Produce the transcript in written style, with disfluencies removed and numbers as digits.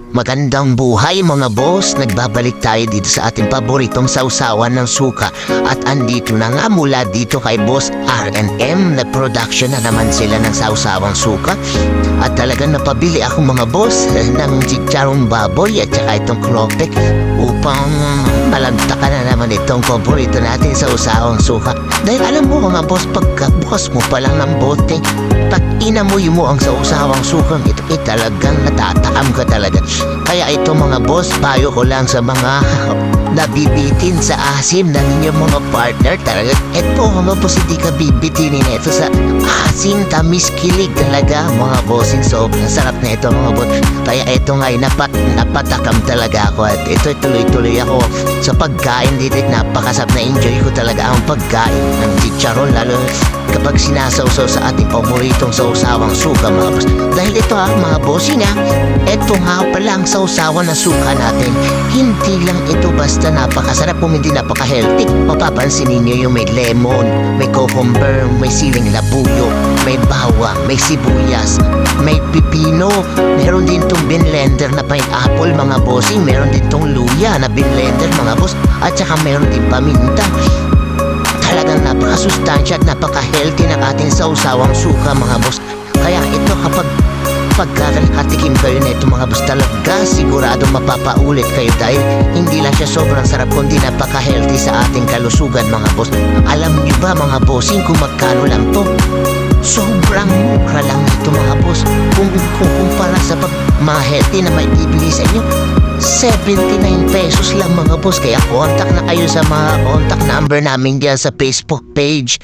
Magandang buhay mga boss, nagbabalik tayo dito sa ating paboritong sausawan ng suka. At andito na nga mula dito kay Boss R&M, nag-production na naman sila ng sausawang suka. At talagang napabili ako mga boss ng chicharong baboy at saka itong kropek upang malagtakan na naman itong paborito natin sausawang suka. Dahil alam mo mga boss, pagkabukas mo pa lang ng bote, pag inamoy mo ang sausawang sukang ito, talagang natatakam ka talaga. Kaya ito mga boss, payo ko lang sa mga nabibitin sa asim ng inyong mga partner. Talaga, ito mga boss, hindi ka bibitinin ito sa asim, tamis, kilig talaga mga bossing. Sobrang sarap na ito mga boss. Kaya ito nga, napatakam talaga ako. At ito tuloy-tuloy ako sa pagkain dito. Napakasarap na enjoy ko talaga ang pagkain ng chicharon, lalo kapag sinasawsaw sa ating paboritong sausawang suka mga boss. Dahil ito mga bossing ito nga pala ang sausawan na suka natin. Hindi lang ito basta napakasarap, kung hindi napaka-healthy. Mapapansin ninyo yung may lemon, may cucumber, may siling labuyo, may bawang, may sibuyas, may pipino. Meron din tong binlender na pineapple mga bossing. Meron din tong luya na binlender mga boss. At saka meron din paminta. Talagang napakasustansya at napaka-healthy ng ating sausawang suka mga boss. Kaya ito kapag pagkakatikim kayo na ito mga boss, talaga sigurado mapapaulit kayo dahil hindi lang siya sobrang sarap kundi napaka-healthy sa ating kalusugan mga boss. Alam niyo ba mga bossing kung magkano lang to? Sobrang mura lang ito mga boss. Kung kumpara sa mga healthy na may bibili sa inyo, 79 pesos lang mga boss. Kaya contact na kayo sa mga contact number namin dyan sa Facebook page.